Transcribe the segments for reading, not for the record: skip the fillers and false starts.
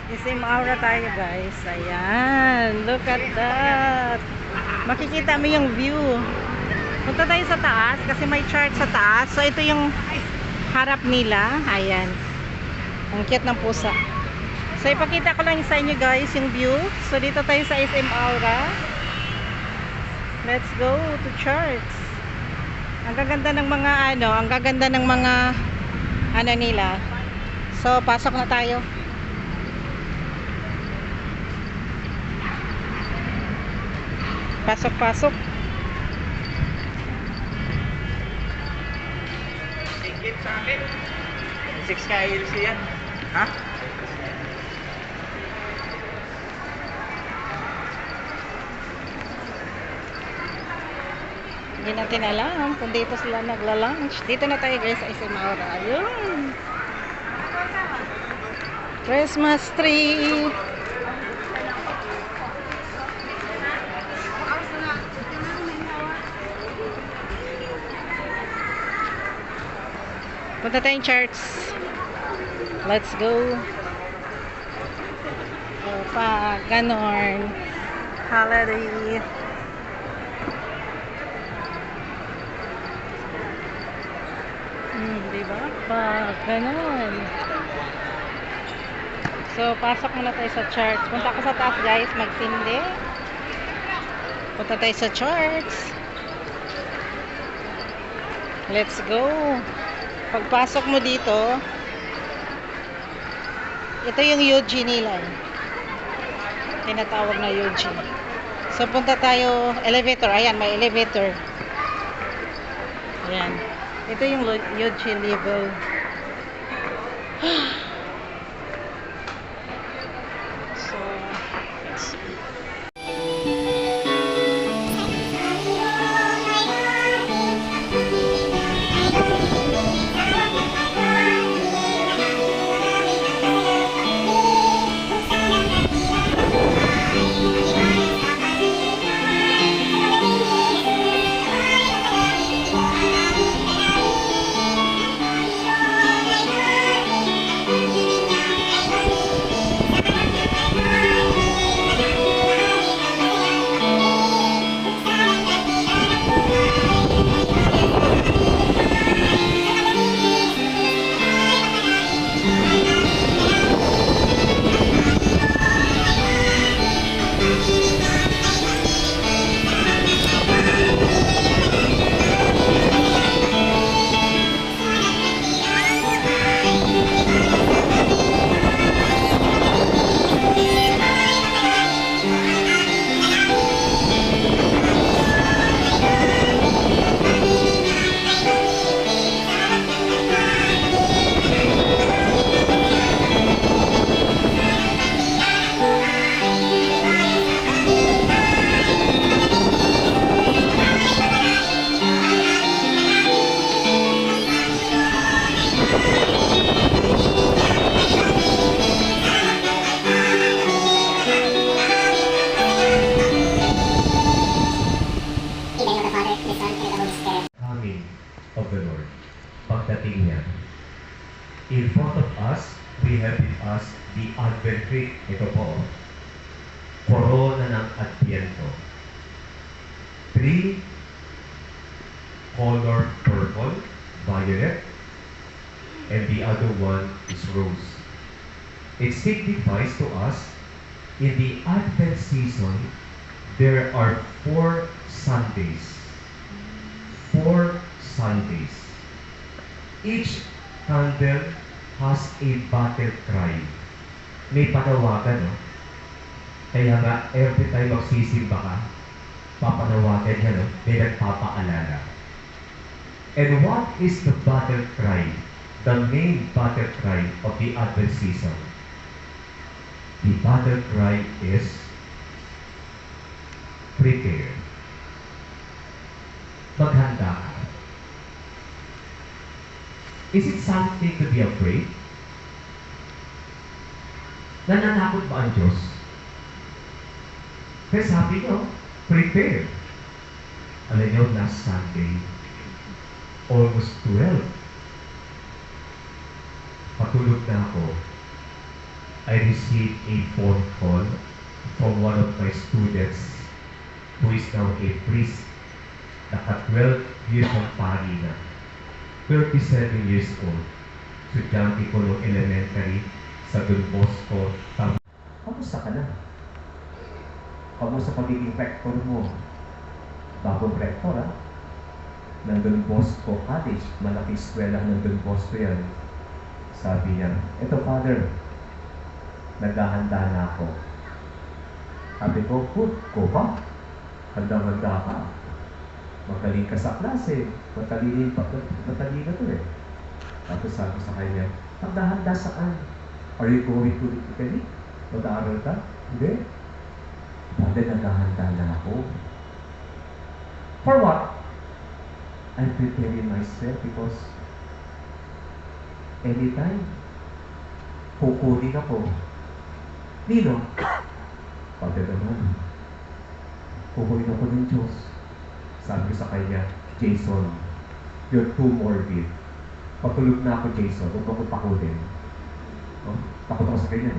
SM Aura tayo guys. Ayan. Look at that. Makikita mo yung view. Punta tayo sa taas kasi may chart sa taas. So ito yung harap nila. Ayan. Ang cute ng pusa. So ipakita ko lang sa inyo guys yung view. So dito tayo sa SM Aura. Let's go to charts. Ang gaganda ng mga ang gaganda ng mga nila. So pasok na tayo. Pasok. Tingin sa akin. 6 ka ILC yan. Ha? Hindi natin alam kung dito sila nagla-lunch. Dito na tayo guys sa SM Aura. Ayun. Christmas tree. Punta tayong church. Let's go. So, pa ganon. Holiday. Diba? Pa ganon. So, pasok muna tayo sa church. Punta ako sa taas guys, magtindi. Punta tayo sa church. Let's go. Pagpasok mo dito, ito yung UG nila. Tinatawag na UG. So, punta tayo, elevator. Ayan, may elevator. Ayan. Ito yung UG level. So, let's see. Of the Lord. Pagdating niya. In front of us, we have with us the Advent tree. Ito po. Corona ng Adviento. 3 color purple, violet, and the other one is rose. It signifies to us in the Advent season, there are 4 Sundays. 4 Sundays. Each candle has a battle cry. May panawagan, no? Kaya nga, every time magsisimba ka, papanawagan niya, no? May nagpapaalala. And what is the battle cry? The main battle cry of the Advent season. The battle cry is prepare. Maghanda ka. Is it something to be afraid? Nananakot ba ang Diyos? Kaya sabi nyo, prepare. Alam nyo, last Sunday, almost 12, patulog na ako. I received a phone call from one of my students who is now a priest. Naka 12 years ng pari na. 37 years old. Estudyante ko ng elementary sa Don Bosco. Kamusta ka na? Kamusta pagiging rector mo? Bagong rector, ha? Ng Don Bosco College. Malaking eskwela ng Don Bosco yan. Sabi niya, eto Father, naghahanda na ako. Sabi ko, good, ko ba? Handa-handa ka. Magaling ka sa klase. Matalino to eh. Tapos sabi sa kanya, handa-handa saan? Are you going to Italy? Mag-aaral ka? Hindi. Father, naghahanda na ako. For what? I'm preparing myself because anytime kukunin ako. Nino? Father naman. Kukunin ako ng Diyos. Sabi sa kanya, Jason, you're too morbid. Patulog na ako, Jason. Huwag ako pakutin. No? Takot ako sa kanya.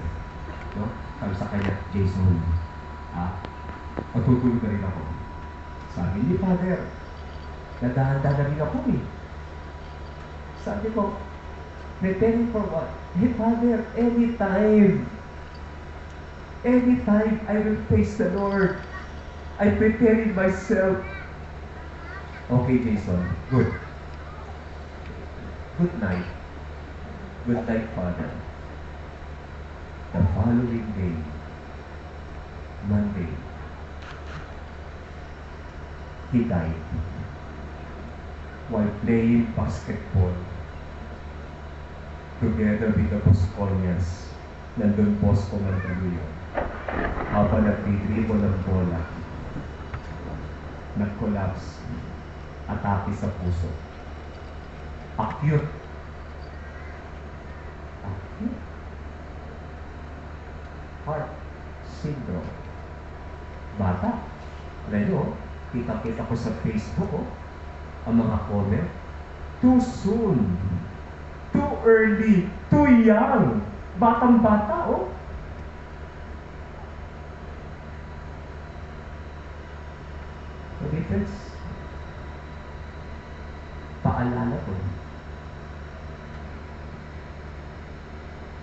No? Sabi sa kanya, Jason, patutulog na rin ako. Sabi ni Father, nagahanda na rin ako eh. Sabi ko, preparing for what? Hey Father, anytime I will face the Lord. I'm preparing myself. Okay, Jason. Good. Good night. Good night, Father. The following day, Monday, he died while playing basketball together with the Bosconians. Nandun Bosco Mandaluyong. Habang nagdidribble ng bola, nag-collapse. Atake sa puso. Acute. Heart syndrome. Bata. Alam nyo, kita-kita ko sa Facebook, ang mga comment. Too soon. Too early. Too young. Batang-bata, The difference, paalala ko.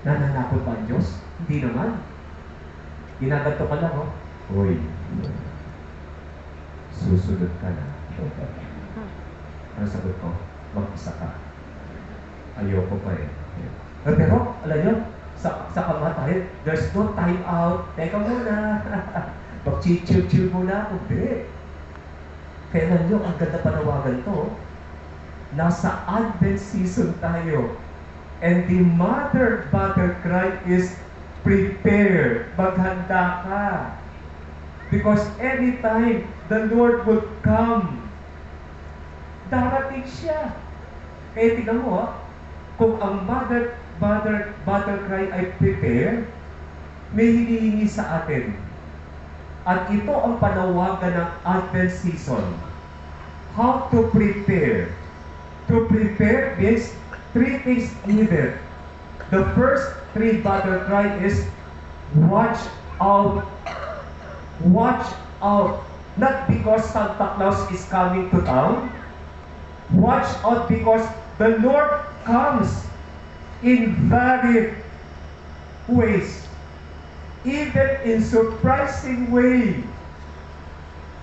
Nananakot ba ang Diyos? Hindi naman. Ginaganto ka lang, Hoy, susunod ka na. Ano sagot ko? Mag-isa ka. Ayoko pa eh. Pero, alam nyo, sa kamatayan, there's no time out. Teka muna. Mag-chill-chill muna ako. Hindi. Kaya alam nyo, ang ganda panawagan to. Nasa Advent season tayo. And the mother cry is prepare. Maghanda ka. Because anytime the Lord will come, darating siya. Kaya tingnan mo, kung ang mother cry ay prepare, may hinihingi sa atin. At ito ang panawagan ng Advent season. How to prepare. To prepare means 3 things needed. The first 3 battle cry is watch out. Watch out. Not because Santa Claus is coming to town. Watch out because the Lord comes in varied ways. Even in surprising way,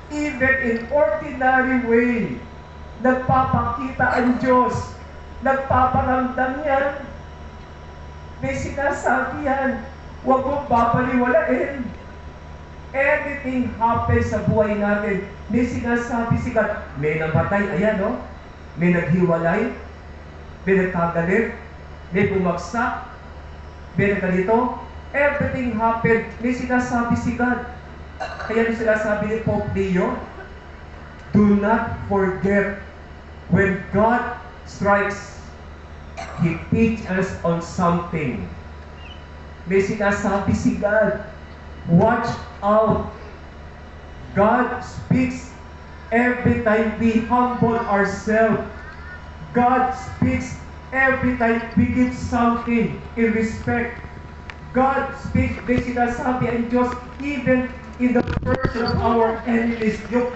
even in ordinary way, nagpapakita ang Diyos, nagpaparamdam yan. May sinasabi yan, huwag mong babaliwalain. Everything happens sa buhay natin. May sinasabi si God, may namatay, ayan may naghiwalay, may nagkagalit, may bumagsak, may nagkalito. Everything happened. May sinasabi si God. Kaya may sinasabi ni Pope Leo, do not forget when God strikes, He teaches us on something. May sinasabi si God, watch out. God speaks every time we humble ourselves. God speaks every time we give something in respect. God speaks this sinasabi ang Diyos even in the person of our enemies. Yung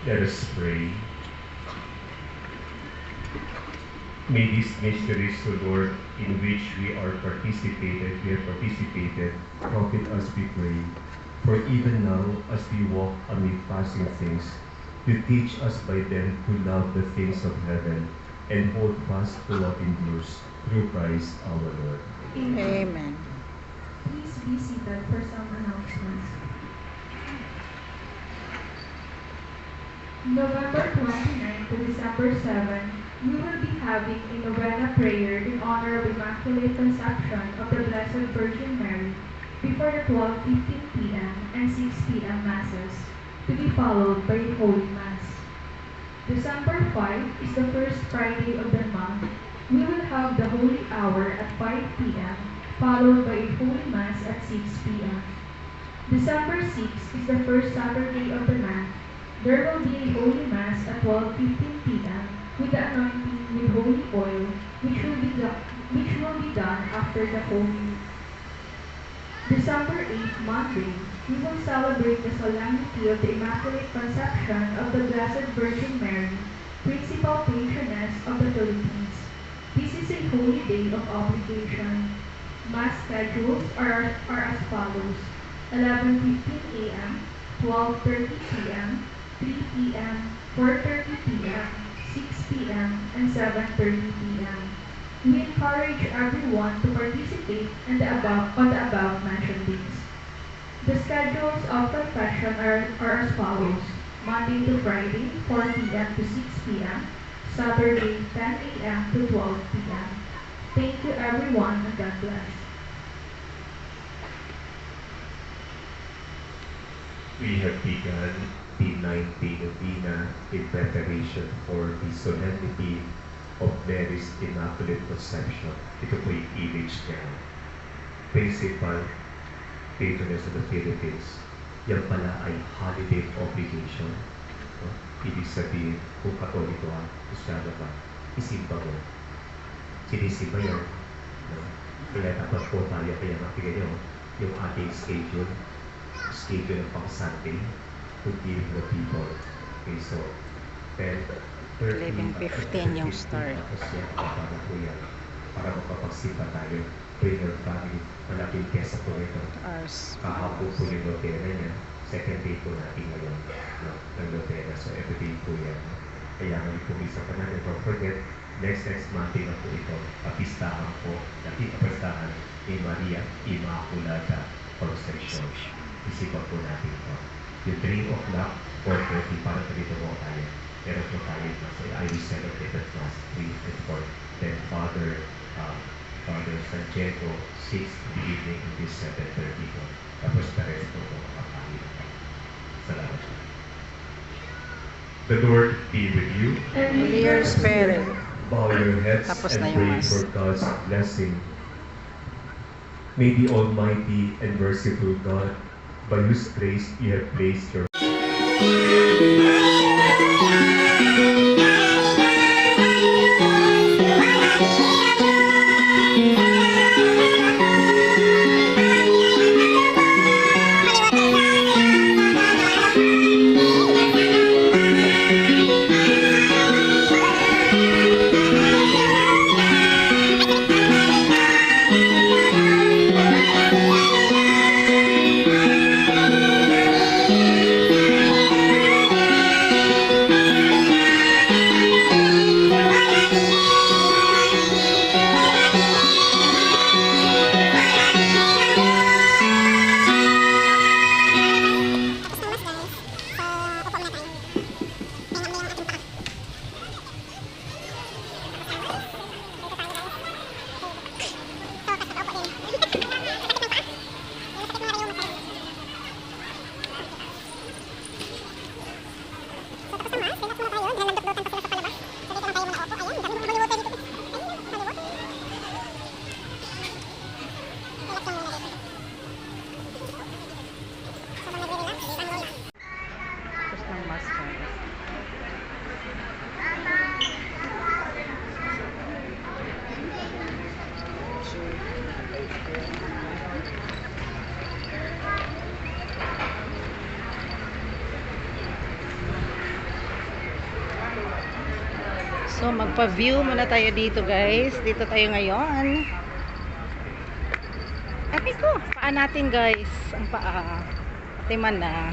let us pray. May these mysteries, O Lord, in which we have participated, profit us, we pray. For even now, as we walk amid passing things, you teach us by them to love the things of heaven and hold fast to what endures, through Christ our Lord. Amen. Please be seated for some announcements. November 29 to December 7, we will be having a novena prayer in honor of Immaculate Conception of the Blessed Virgin Mary before the 12:15 p.m. and 6 p.m. Masses, to be followed by a Holy Mass. December 5 is the first Friday of the month. We will have the Holy Hour at 5 p.m., followed by a Holy Mass at 6 p.m. December 6 is the first Saturday of the month. There will be a Holy Mass at 12:15 p.m. with the anointing with holy oil, which will be done after the Holy. December 8, Monday, we will celebrate the solemnity of the Immaculate Conception of the Blessed Virgin Mary, principal patroness of the Philippines. This is a holy day of obligation. Mass schedules are as follows: 11:15 a.m., 12:30 p.m., 3 p.m., 4:30 p.m., 6 p.m., and 7:30 p.m. We encourage everyone to participate on the above mentioned days. The schedules of confession are as follows: Monday to Friday, 4 p.m. to 6 p.m., Saturday, 10 a.m. to 12 p.m. Thank you everyone, and God bless. We have begun the 9th novena in preparation for the solemnity of Mary's Immaculate Conception. Ito po yung image niya. Principal patroness of the Philippines. Yan pala ay holiday obligation. No? Ibig sabihin, kung Katoliko ka, Kristyano ka, isimba mo. Sinisimba yan. No? Kaya dapat po tayo, kaya makikita nyo, yung ating schedule ng pang-Sunday to give the people. Okay, so 11:15 yung start. Tapos yan, para po yan. Para makapagsimba tayo. Bring your family. Malaking kesa po ito. Ours. Kahapon po yung Lotera niya. Second day po natin ngayon. No, ng Lotera. So every day po yan. Kaya ngayon po isa pa natin. Don't forget, next Monday na po ito. Kapistahan po. Kapistahan ni Maria Immaculata Conception. Isipan po natin ito. Yung 3 o'clock, 4:30, para dito po tayo. Pero po tayo, I will celebrate at Mass 3 and 4. Then Father Santiago, 6 in the evening, in this 7:30 po. Tapos the rest po po kapatid. Salamat. The Lord be with you. And with your spirit. Bow your heads Tapos na and yung pray Mass. for God's blessing. May the Almighty and merciful God, by whose grace you have placed your So, magpa-view muna tayo dito, guys. Dito tayo ngayon. Ay ko, paa natin, guys. Ang paa. Timan na.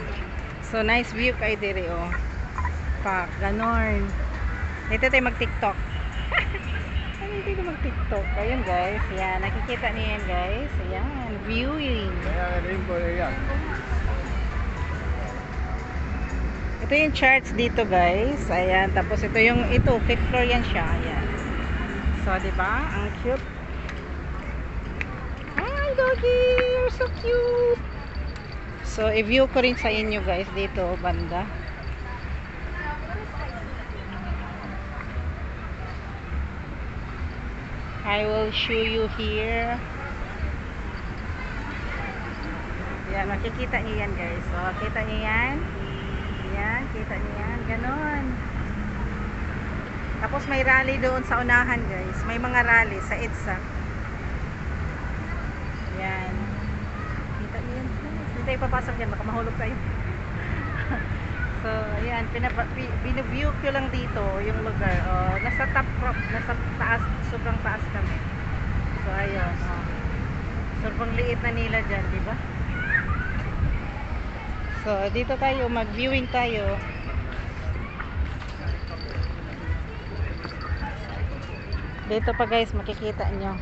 So, nice view kayo diri, oh. Pak, ganon. Dito tayo mag-tiktok. Ano dito mag-tiktok? Ayun, guys. Ayan, nakikita niyo yan, guys. Ayan, viewing. Ito yung charts dito, guys. Ayan, tapos ito yung, fifth floor yan siya. Ayan. So, diba? Ang cute. Hi, doggy! You're so cute! So, i-view ko rin sa inyo, guys, dito, banda. I will show you here. Yan, makikita niyo yan, guys. So, kita niyo yan. Yan, kita niyo yan. Ganon. Tapos may rally doon sa unahan, guys. May mga rally sa EDSA. Yan. Kita niyo yan. Hindi tayo papasok dyan. Baka mahulog tayo. So, ayan. Biniview ko lang dito yung lugar. Oh, nasa top crop. Nasa taas. Sobrang taas kami. So, ayun. Oh. Sobrang liit na nila dyan, diba? So, dito tayo, mag-viewing tayo. Dito pa, guys, makikita nyo.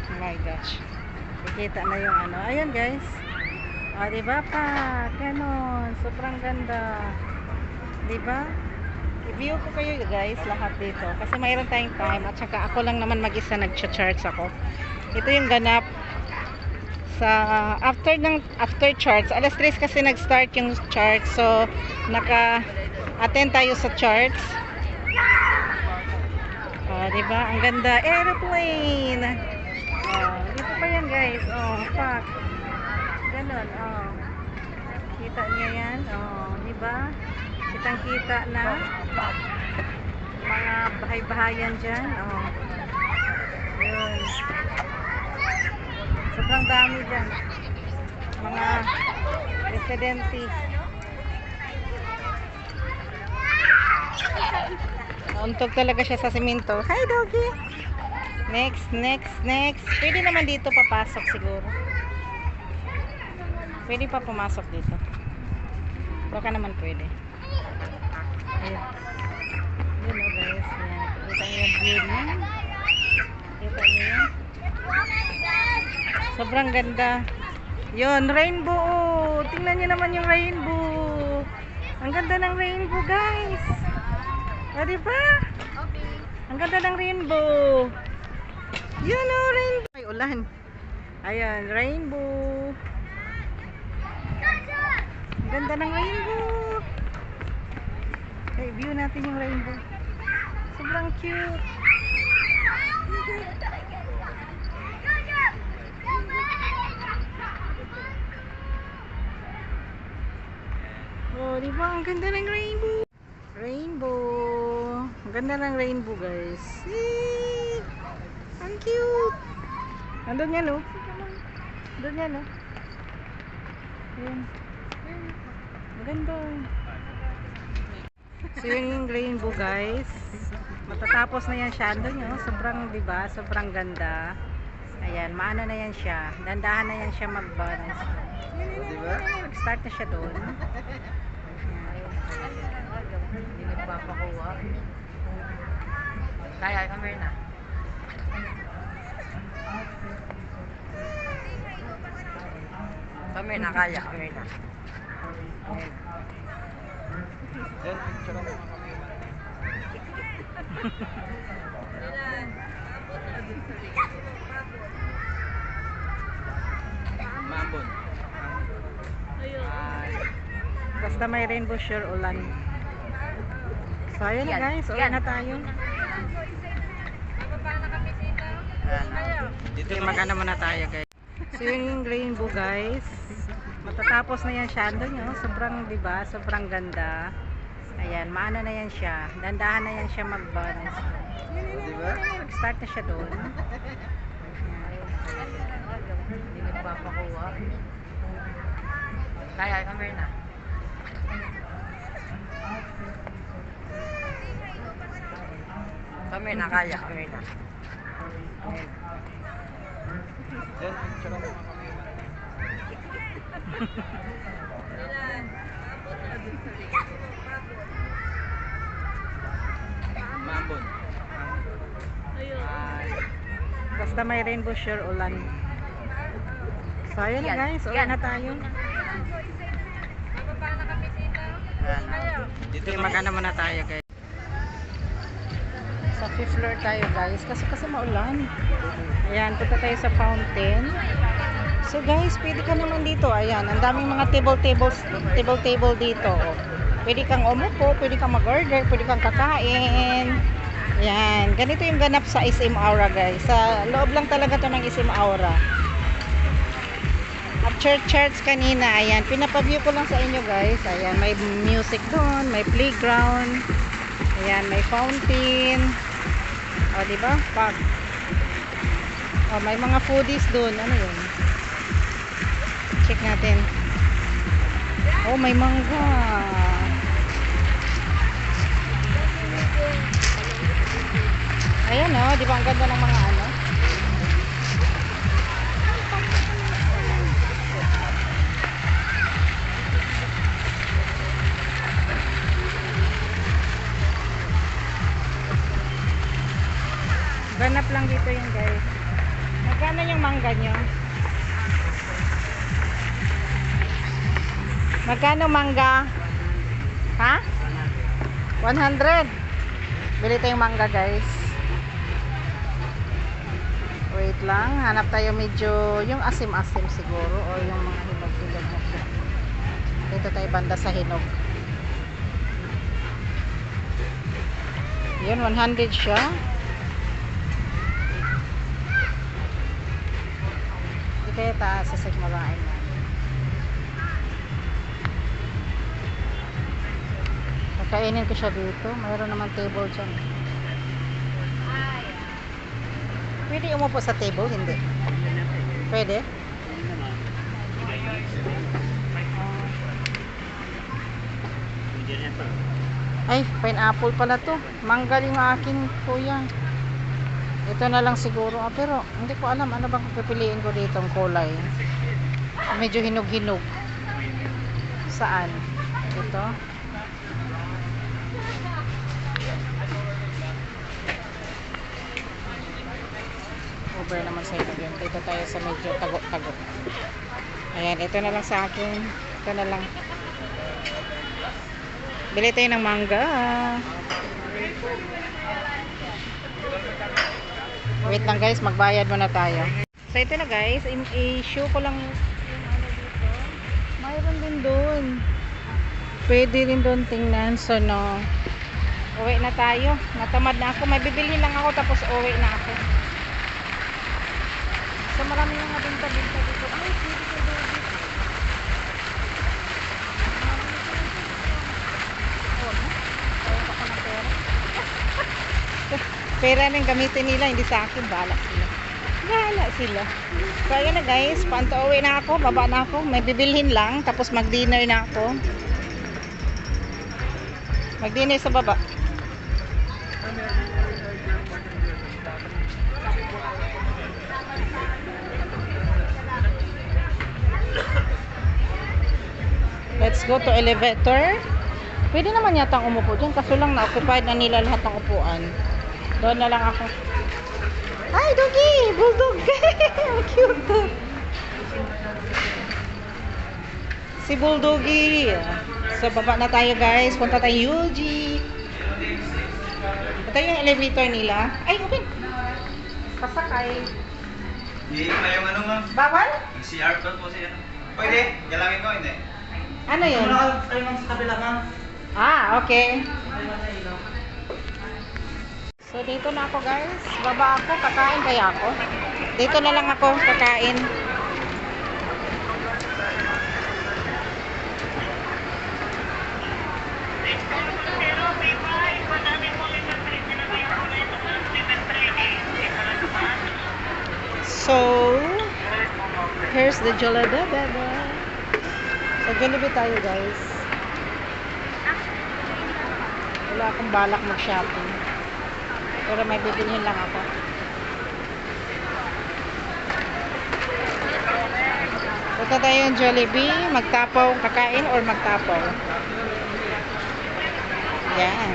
Oh my gosh. Makikita na yung ano. Ayun, guys. O, diba pa? Ganon. Sobrang ganda. Diba? I-view ko kayo, guys, lahat dito. Kasi mayroon tayong time. At saka ako lang naman mag-isa nag-charts ako. Ito yung ganap sa after charts. Alas 3 kasi nag-start yung charts. So, naka-attend tayo sa charts. Diba? Ang ganda. Airplane! Dito pa yan, guys. Fuck. Ganon. Kita niya yan. Diba? Kitang-kita na mga bahay-bahayan dyan. Yun. Sobrang dami dyan. Mga residente. Nauntog talaga siya sa simento. Hi, doggy! Next. Pwede naman dito papasok siguro. Pwede pa pumasok dito. Baka naman pwede. Ayan. Yun o, guys. Ayan. Kita nyo yung view niya. Kita nyo yan. Sobrang ganda. Yun, rainbow. Tingnan nyo naman yung rainbow. Ang ganda ng rainbow, guys. Diba? Okay. Ang ganda ng rainbow. Yun o, rainbow. Ay, ulan. Ayan, rainbow. Ang ganda ng rainbow. Okay, view natin yung rainbow. Sobrang cute. Diba? Ang ganda ng rainbow. Ang ganda ng rainbow, guys. Yay! Ang cute. Andun yan, oh. Andun yan, oh. Ayan. Ang ganda. So, yun yung rainbow, guys. Matatapos na yan siya. Andun yun, sobrang, diba? Sobrang ganda. Ayan, maano na yan siya. Dandahan na yan siya mag-balance. Diba? Nag-start na siya doon. Hindi nagpapakuha. Kaya, camera na. Camera na, kaya, camera na. Yan, picture ako mga camera. Mambon. Basta may rainbow, sure ulan. So ayun na, guys, ulan na tayo. Dito magana muna tayo, guys. So yun yung rainbow, guys. Matatapos na yan siya. Andun nyo, sobrang, diba, sobrang ganda. Ayan, maano na yan siya. Dandahan na yan siya mag-balance. Diba? Nag-start na siya doon. Hindi nagpapakuha. Kaya, camera na. Kami na kaya, kami na. Mambon. Basta may rainbow sure ulan. So ayun na guys, uwi na tayo. Dito Mag-ano muna tayo guys. Sa 5th floor tayo guys, kasi maulan. Ayan, punta tayo sa fountain. So guys, pwede ka naman dito. Ayan, ang daming mga table dito. Pwede kang umupo, pwede kang mag-order, pwede kang kakain. Ayan, ganito yung ganap sa SM Aura guys. Sa loob lang talaga to ng SM Aura. At church kanina, ayan, pinapaview ko lang sa inyo guys. Ayan, may music doon, may playground. Ayan, may fountain. O, diba? Park. O, may mga foodies doon. Ano yun? Check natin. Oh, may mangga. Ayan o, di ba ang ganda ng mga ano? Ganap lang dito yun guys. Magkano yung mangga nyo? Magkano mangga? Ha? 100. Bili tayong mangga guys. Wait lang, hanap tayo medyo yung asim-asim siguro o yung mga hinog-hinog na siya. Dito tayo banda sa hinog. Yun, 100 siya. Hindi kaya taas sa sigmarain na. Kainin ko siya dito. Mayroon naman table dyan. Pwede umupo sa table? Hindi. Pwede? Ay, pineapple pala to. Manggal yung aking kuya. Ito na lang siguro. Pero hindi ko alam ano bang pipiliin ko dito ang kulay. Medyo hinog-hinog. Saan? Ito. Over naman sa ito yun. Dito tayo sa medyo tago-tago. Ayan, ito na lang sa akin. Ito na lang. Bili tayo ng mangga. Wait lang guys, magbayad muna tayo. So ito na guys, i-show ko lang yung ano dito. Mayroon din doon. Pwede rin doon tingnan. So no, uwi na tayo. Natamad na ako. May bibilhin lang ako tapos uwi na ako. So marami mga binta-binta dito. Ay, pwede ko doon. Ako ng pera. Pera nang gamitin nila, hindi sa akin. Bahala sila. Bahala sila. So ayun na guys, pauwi na ako. Baba na ako. May bibilhin lang. Tapos mag-dinner na ako. Mag-dinner sa baba. Let's go to elevator. Pwede naman yata umupo dyan. Kaso lang na-occupied na nila lahat ng upuan. Doon na lang ako. Hi, doggy! Bulldog! Cute! Si Bulldoggy. So, baba na tayo guys. Punta tayo Yuji. Ito yung elevator nila. Ay, okay. Pasakay. Hindi na yung ano ma'am. Bawal? CR po siya. Pwede, galangin ko, hindi. Ano yun? Ay ma'am sa kabila ma'am. Ah, okay. So, dito na ako guys. Baba ako. Kakain kaya ako. Dito na lang ako kakain. So, here's the Jolada Baba. Sa Jollibee tayo guys. Wala akong balak mag-shopping. Pero may bibilhin lang ako. Punta tayo yung Jollibee, magtapaw, kakain or magtapaw. Yan.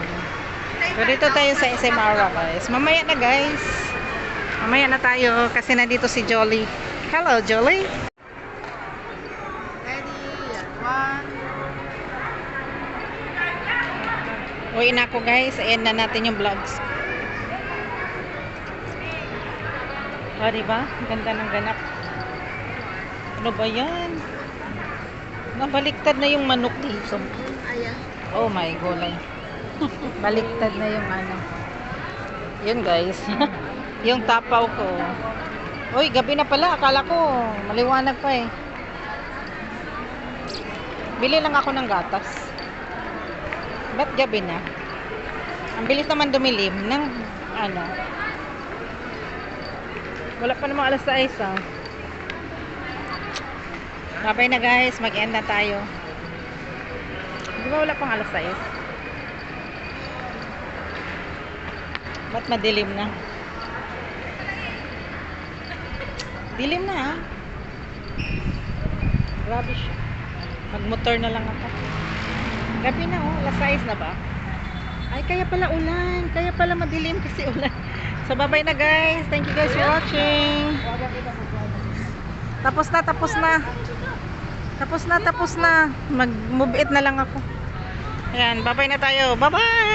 So dito tayo sa SM Aura guys. Mamaya na guys. Mamaya na tayo kasi nandito si Jolly. Hello Jolly. Ready? One. Uwi na ako guys. Ayan na natin yung vlogs. O diba? Ganda ng ganap. Ano ba yan? Nabaliktad na yung manok dito. Oh my gulay. Baliktad na yung ano. Yun guys. Yung tapaw ko. Uy, gabi na pala. Akala ko maliwanag pa eh. Bili lang ako ng gatas. Ba't gabi na? Ang bilis naman dumilim ng ano. Wala pa namang alas 6 ah. Babay na guys, mag-end na tayo. Di ba wala pang alas 6? Ba't madilim na? Dilim na ah. Grabe siya. Mag-motor na lang ako. Gabi na oh, alas 6 na ba? Ay, kaya pala ulan. Kaya pala madilim kasi ulan. So, babay na guys. Thank you guys for watching. Tapos na, tapos na. Tapos na, tapos na. Mag-move it na lang ako. Ayan, babay na tayo. Bye-bye!